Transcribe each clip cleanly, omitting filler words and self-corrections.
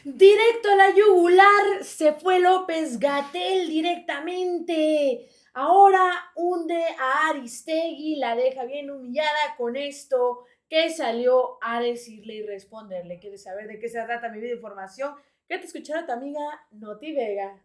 Directo a la yugular se fue López-Gatell directamente. Ahora hunde a Aristegui, la deja bien humillada con esto que salió a decirle y responderle. ¿Quieres saber de qué se trata mi vida información? Que te escuchará tu amiga Noti Vega.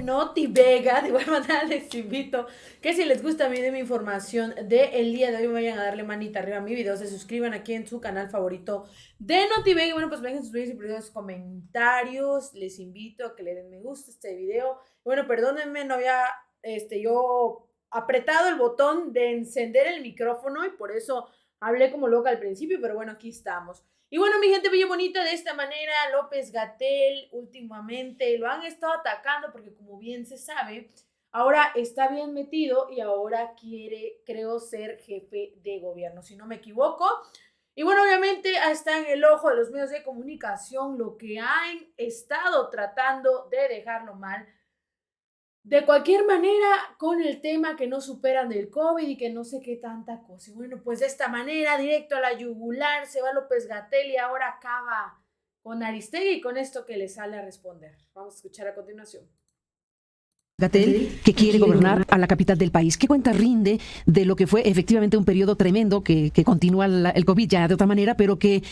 Noti Vega, de igual manera les invito que si les gusta mi información del día de hoy, vayan a darle manita arriba a mi video, se suscriban aquí en su canal favorito de Noti Vega. Y bueno, pues dejen sus videos y comentarios, les invito a que le den me gusta a este video. Bueno, perdónenme, no había yo apretado el botón de encender el micrófono y por eso hablé como loca al principio, pero bueno, aquí estamos. Y bueno, mi gente bella bonita, de esta manera López-Gatell últimamente lo han estado atacando porque como bien se sabe, ahora está bien metido y ahora quiere, creo, ser jefe de gobierno, si no me equivoco. Y bueno, obviamente está en el ojo de los medios de comunicación lo que han estado tratando de dejarlo mal. De cualquier manera, con el tema que no superan del COVID y que no sé qué tanta cosa. Y bueno, pues de esta manera, directo a la yugular, se va López-Gatell y ahora acaba con Aristegui y con esto que le sale a responder. Vamos a escuchar a continuación. Gatell, que quiere gobernar a la capital del país. ¿Qué cuenta rinde de lo que fue efectivamente un periodo tremendo que continúa el COVID ya de otra manera, pero que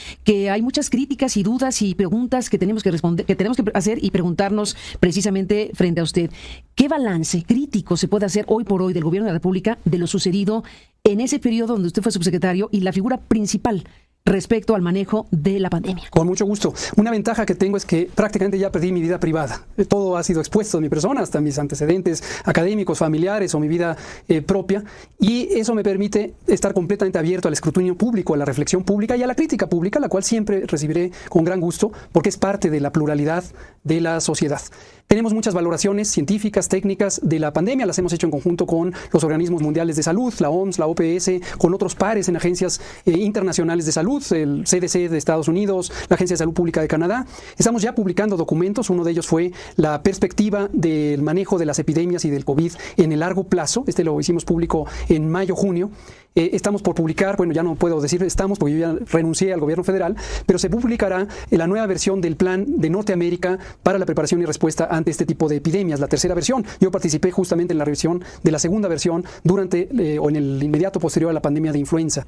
hay muchas críticas y dudas y preguntas que tenemos que responder, que tenemos que hacer y preguntarnos precisamente frente a usted? ¿Qué balance crítico se puede hacer hoy por hoy del gobierno de la República de lo sucedido en ese periodo donde usted fue subsecretario y la figura principal respecto al manejo de la pandemia? Con mucho gusto. Una ventaja que tengo es que prácticamente ya perdí mi vida privada. Todo ha sido expuesto de mi persona, hasta mis antecedentes académicos, familiares o mi vida propia. Y eso me permite estar completamente abierto al escrutinio público, a la reflexión pública y a la crítica pública, la cual siempre recibiré con gran gusto porque es parte de la pluralidad de la sociedad. Tenemos muchas valoraciones científicas, técnicas de la pandemia, las hemos hecho en conjunto con los organismos mundiales de salud, la OMS, la OPS, con otros pares en agencias internacionales de salud, el CDC de Estados Unidos, la Agencia de Salud Pública de Canadá. Estamos ya publicando documentos, uno de ellos fue la perspectiva del manejo de las epidemias y del COVID en el largo plazo. Este lo hicimos público en mayo-junio. Estamos por publicar, bueno, ya no puedo decir estamos porque yo ya renuncié al gobierno federal, pero se publicará la nueva versión del Plan de Norteamérica para la preparación y respuesta ante este tipo de epidemias, la tercera versión. Yo participé justamente en la revisión de la segunda versión durante o en el inmediato posterior a la pandemia de influenza.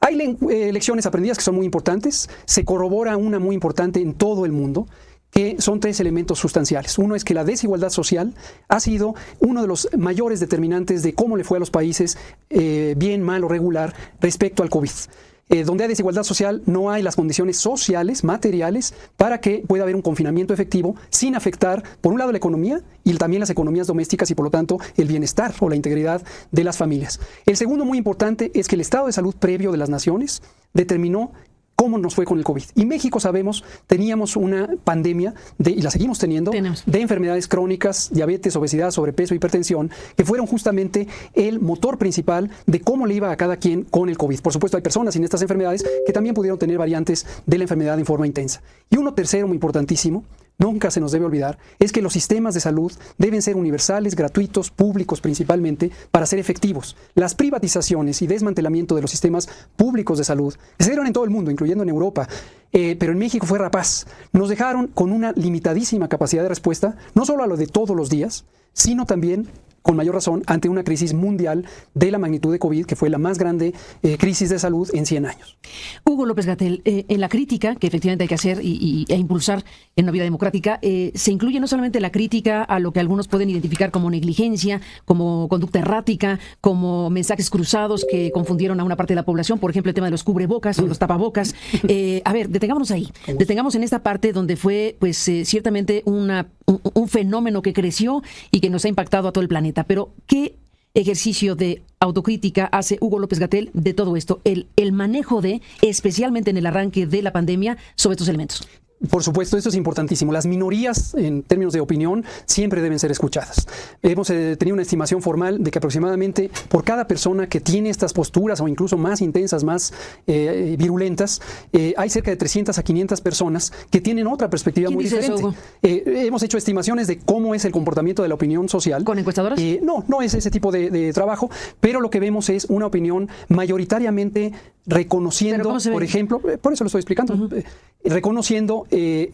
Hay lecciones aprendidas que son muy importantes, se corrobora una muy importante en todo el mundo, que son tres elementos sustanciales. Uno es que la desigualdad social ha sido uno de los mayores determinantes de cómo le fue a los países, bien, mal o regular, respecto al COVID. Donde hay desigualdad social no hay las condiciones sociales, materiales, para que pueda haber un confinamiento efectivo sin afectar, por un lado, la economía y también las economías domésticas y, por lo tanto, el bienestar o la integridad de las familias. El segundo, muy importante, es que el estado de salud previo de las naciones determinó cómo nos fue con el COVID. Y México, sabemos, teníamos una pandemia, y la seguimos teniendo, de enfermedades crónicas, diabetes, obesidad, sobrepeso, hipertensión, que fueron justamente el motor principal de cómo le iba a cada quien con el COVID. Por supuesto, hay personas sin estas enfermedades que también pudieron tener variantes de la enfermedad en forma intensa. Y uno tercero, muy importantísimo, nunca se nos debe olvidar, es que los sistemas de salud deben ser universales, gratuitos, públicos principalmente, para ser efectivos. Las privatizaciones y desmantelamiento de los sistemas públicos de salud se dieron en todo el mundo, incluyendo en Europa, pero en México fue rapaz. Nos dejaron con una limitadísima capacidad de respuesta, no solo a lo de todos los días, sino también con mayor razón ante una crisis mundial de la magnitud de COVID, que fue la más grande crisis de salud en 100 años. Hugo López-Gatell, en la crítica que efectivamente hay que hacer e impulsar en una vida democrática, se incluye no solamente la crítica a lo que algunos pueden identificar como negligencia, como conducta errática, como mensajes cruzados que confundieron a una parte de la población, por ejemplo, el tema de los cubrebocas o los tapabocas. A ver, detengámonos ahí, detengamos en esta parte donde fue, pues, ciertamente un fenómeno que creció y que nos ha impactado a todo el planeta. Pero, ¿qué ejercicio de autocrítica hace Hugo López-Gatell de todo esto? El manejo de, especialmente en el arranque de la pandemia, sobre estos elementos. Por supuesto, esto es importantísimo. Las minorías, en términos de opinión, siempre deben ser escuchadas. Hemos tenido una estimación formal de que aproximadamente por cada persona que tiene estas posturas o incluso más intensas, más virulentas, hay cerca de 300 a 500 personas que tienen otra perspectiva muy diferente. Hemos hecho estimaciones de cómo es el comportamiento de la opinión social. ¿Con encuestadoras? No es ese tipo de trabajo, pero lo que vemos es una opinión mayoritariamente reconociendo, por ejemplo, por eso lo estoy explicando, reconociendo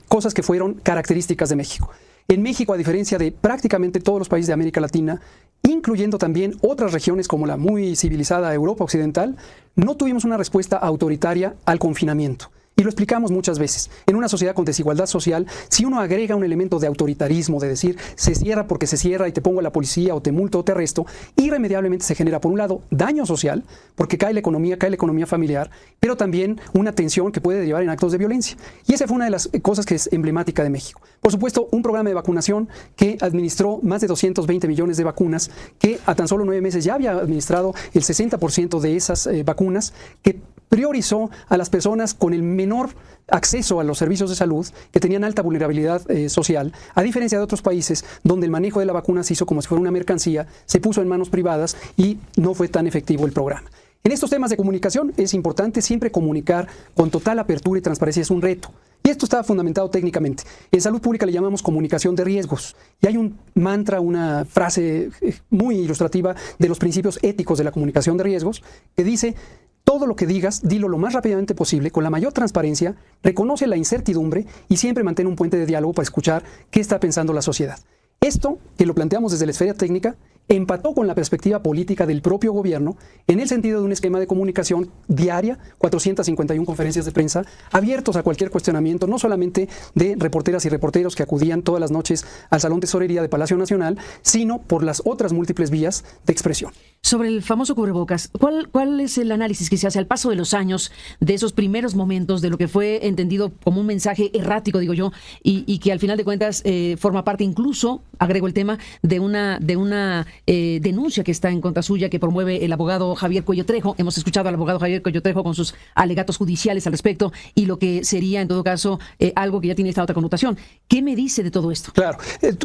cosas que fueron características de México. En México, a diferencia de prácticamente todos los países de América Latina, incluyendo también otras regiones como la muy civilizada Europa Occidental, no tuvimos una respuesta autoritaria al confinamiento. Y lo explicamos muchas veces. En una sociedad con desigualdad social, si uno agrega un elemento de autoritarismo, de decir, se cierra porque se cierra y te pongo a la policía o te multo o te arresto, irremediablemente se genera, por un lado, daño social, porque cae la economía familiar, pero también una tensión que puede derivar en actos de violencia. Y esa fue una de las cosas que es emblemática de México. Por supuesto, un programa de vacunación que administró más de 220 millones de vacunas, que a tan solo 9 meses ya había administrado el 60% de esas vacunas, que priorizó a las personas con el menor acceso a los servicios de salud, que tenían alta vulnerabilidad social, a diferencia de otros países donde el manejo de la vacuna se hizo como si fuera una mercancía, se puso en manos privadas y no fue tan efectivo el programa. En estos temas de comunicación es importante siempre comunicar con total apertura y transparencia, es un reto. Y esto está fundamentado técnicamente. En salud pública le llamamos comunicación de riesgos. Y hay un mantra, una frase muy ilustrativa de los principios éticos de la comunicación de riesgos, que dice: todo lo que digas, dilo lo más rápidamente posible, con la mayor transparencia, reconoce la incertidumbre y siempre mantén un puente de diálogo para escuchar qué está pensando la sociedad. Esto, que lo planteamos desde la esfera técnica, empató con la perspectiva política del propio gobierno en el sentido de un esquema de comunicación diaria, 451 conferencias de prensa, abiertos a cualquier cuestionamiento, no solamente de reporteras y reporteros que acudían todas las noches al Salón Tesorería de Palacio Nacional, sino por las otras múltiples vías de expresión. Sobre el famoso cubrebocas, ¿cuál es el análisis que se hace al paso de los años de esos primeros momentos de lo que fue entendido como un mensaje errático, digo yo, y que al final de cuentas forma parte incluso, agrego el tema, de una denuncia que está en contra suya, que promueve el abogado Javier Cuello Trejo? Hemos escuchado al abogado Javier Cuello Trejo con sus alegatos judiciales al respecto y lo que sería en todo caso algo que ya tiene esta otra connotación. ¿Qué me dice de todo esto? Claro,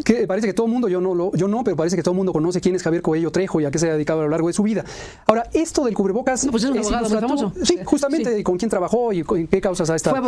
que parece que todo el mundo, yo no, pero parece que todo el mundo conoce quién es Javier Cuello Trejo y a qué se ha dedicado a lo largo de su vida. Ahora, esto del cubrebocas pues es un abogado muy famoso. Sí, justamente, sí. ¿Con quién trabajó y en qué causas ha estado? Fue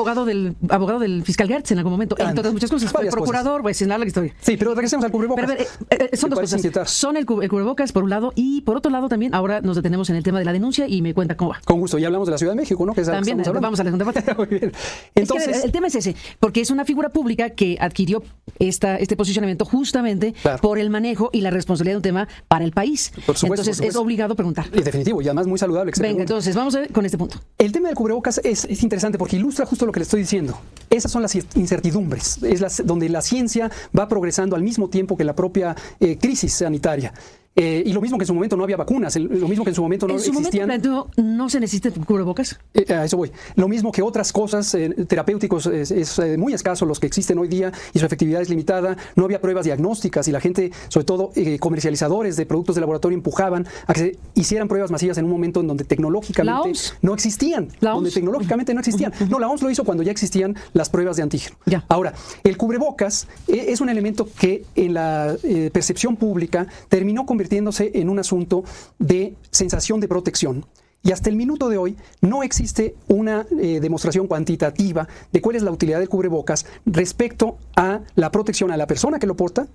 abogado del fiscal Gertz en algún momento, entre otras muchas cosas. Fue procurador, pues en la historia. Sí, pero regresemos al cubrebocas. Pero, son dos cosas. Son el cubrebocas por un lado y por otro lado también ahora nos detenemos en el tema de la denuncia y me cuenta cómo va. Con gusto, ya hablamos de la Ciudad de México, ¿no? Que también vamos a la debate. Muy bien. Entonces, es que el tema es ese, porque es una figura pública que adquirió este posicionamiento justamente por el manejo y la responsabilidad de un tema para el país. Por supuesto, entonces es obligado preguntar. Y definitivo, y además muy saludable. Venga, entonces vamos a ver con este punto. El tema del cubrebocas es interesante porque ilustra justo lo que le estoy diciendo. Esas son las incertidumbres, donde la ciencia va progresando al mismo tiempo que la propia crisis sanitaria. Y lo mismo que en su momento no había vacunas, lo mismo que en su momento no existían. En su momento no se necesita cubrebocas. A eso voy. Lo mismo que otras cosas terapéuticos es muy escaso los que existen hoy día y su efectividad es limitada. No había pruebas diagnósticas y la gente, sobre todo comercializadores de productos de laboratorio, empujaban a que se hicieran pruebas masivas en un momento en donde tecnológicamente no existían. Donde tecnológicamente no existían. No, la OMS lo hizo cuando ya existían las pruebas de antígeno. Ya. Ahora, el cubrebocas es un elemento que en la percepción pública terminó convirtiéndose en un asunto de sensación de protección. Y hasta el minuto de hoy no existe una demostración cuantitativa de cuál es la utilidad del cubrebocas respecto a la protección a la persona que lo porta.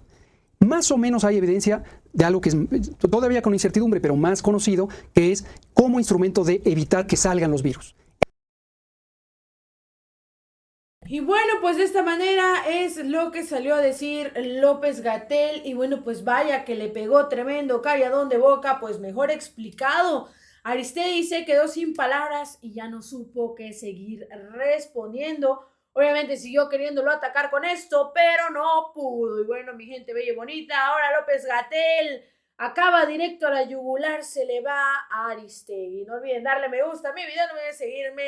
Más o menos hay evidencia de algo que es todavía con incertidumbre, pero más conocido, que es como instrumento de evitar que salgan los virus. Y bueno, pues de esta manera es lo que salió a decir López-Gatell. Y bueno, pues vaya que le pegó tremendo calladón de boca, pues mejor explicado. Aristegui se quedó sin palabras y ya no supo qué seguir respondiendo. Obviamente siguió queriéndolo atacar con esto, pero no pudo. Y bueno, mi gente bella y bonita, ahora López-Gatell acaba directo a la yugular, se le va a Aristegui. No olviden darle me gusta a mi video, no olviden seguirme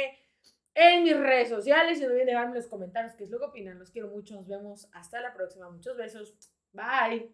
en mis redes sociales y no olviden dejarme en los comentarios qué es lo que opinan. Los quiero mucho, nos vemos hasta la próxima. Muchos besos, bye.